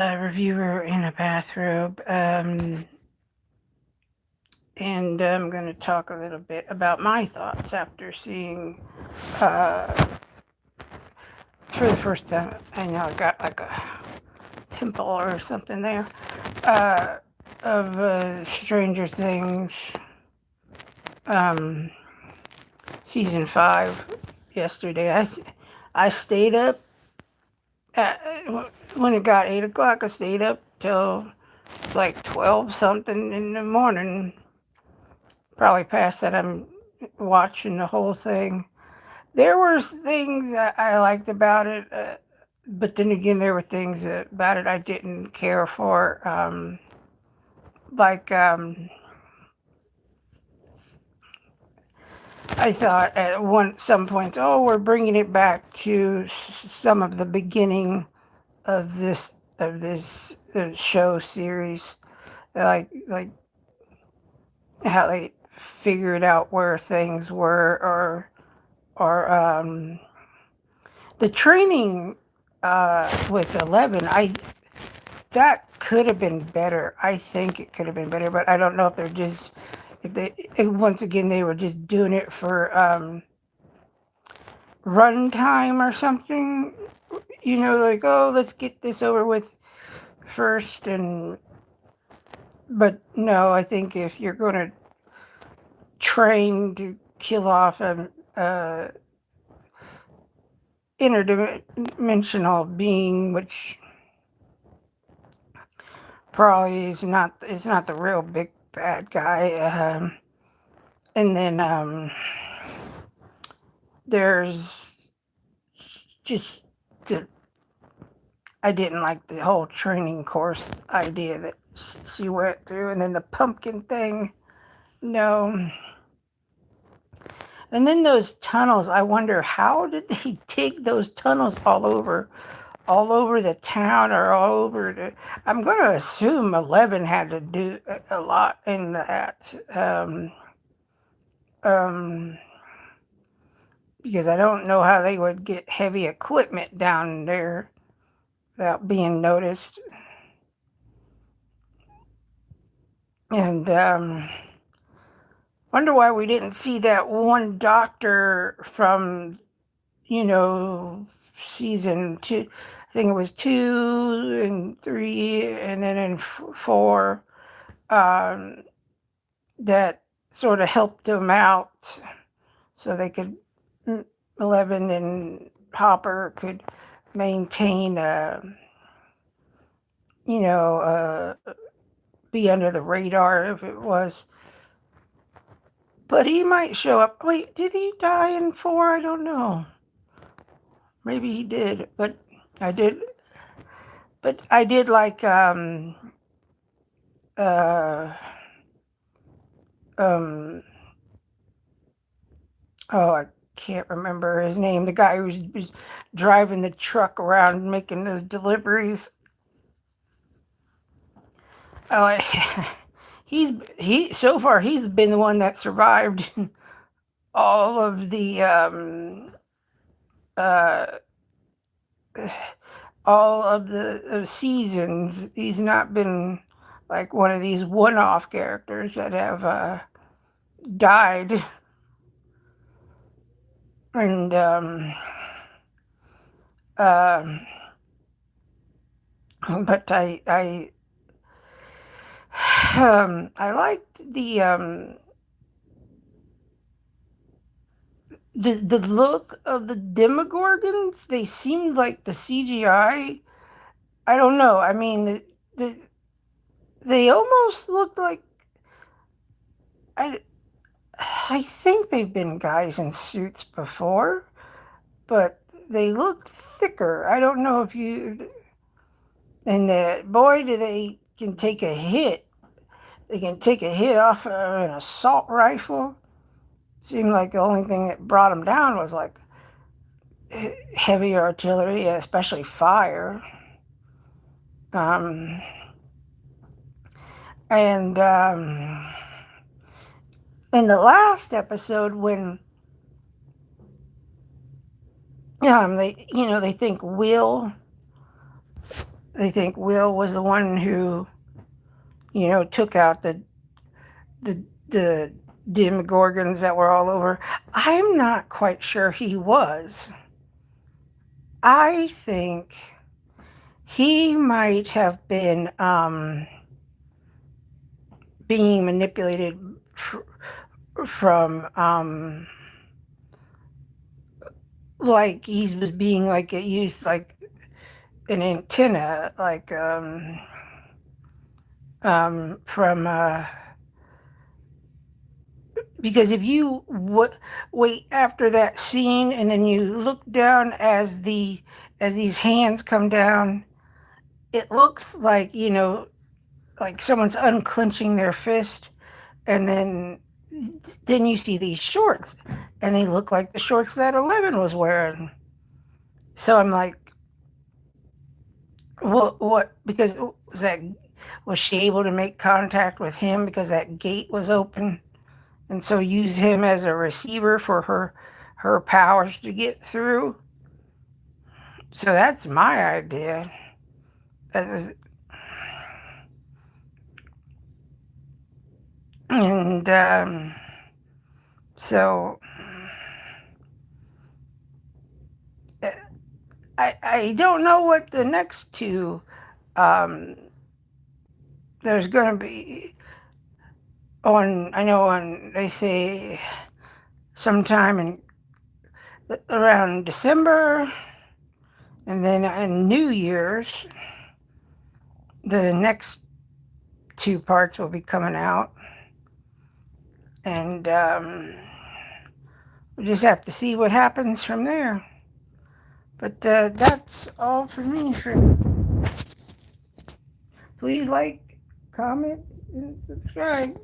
reviewer in a bathrobe, and I'm going to talk a little bit about my thoughts after seeing, uh, for the first time. I know I got like a pimple or something there, uh, of Stranger Things, um, season 5 yesterday. I stayed up when it got 8 o'clock. I stayed up till like 12 something in the morning, probably past that. I'm watching the whole thing. There were things that I liked about it, but then again, there were things about it I didn't care for. Like, I thought at some points, oh, we're bringing it back to some of the beginning of this show series, like how they figured out where things were, or the training with 11. That could have been better. I think it could have been better, but I don't know if they're just if once again they were just doing it for run time or something. Like, oh, let's get this over with first. But no, I think if you're going to train to kill off an interdimensional being, which probably is not the real big bad guy. And then there's just the I didn't like the whole training course idea that she went through, and then the pumpkin thing. No. And then those tunnels, I wonder how did they dig those tunnels all over the town, or all over I'm going to assume 11 had to do a lot in that, because I don't know how they would get heavy equipment down there without being noticed. And wonder why we didn't see that one doctor from, season 2. I think it was 2 and 3, and then in 4, that sort of helped them out so they could, 11 and Hopper could maintain, be under the radar if it was. But he might show up. Wait, did he die in 4? I don't know. Maybe he did, but I did. But I did like oh, I can't remember his name. The guy who was driving the truck around making the deliveries. I like he so far he's been the one that survived all of the seasons. He's not been like one of these one-off characters that have died. And but I liked the look of the Demogorgons. They seemed like the CGI. I don't know. I mean, they almost looked like I think they've been guys in suits before, but they look thicker. I don't know if you. And boy, do they can take a hit. They can take a hit off an assault rifle. Seemed like the only thing that brought them down was like heavy artillery, especially fire. And in the last episode, when they think Will they think Will was the one who, took out the Demogorgons that were all over. I'm not quite sure he was. I think he might have been being manipulated from like he was being like it used like an antenna, like from because if you wait after that scene and then you look down as these hands come down, it looks like like someone's unclenching their fist, and then you see these shorts, and they look like the shorts that 11 was wearing. So I'm like, what? Because was she able to make contact with him because that gate was open, and so use him as a receiver for her powers to get through? So that's my idea. And so I don't know what the next two. Um, there's going to be I know they say sometime in around December, and then in New Year's, the next two parts will be coming out, and we just have to see what happens from there. But that's all for me. Please like, comment, and subscribe.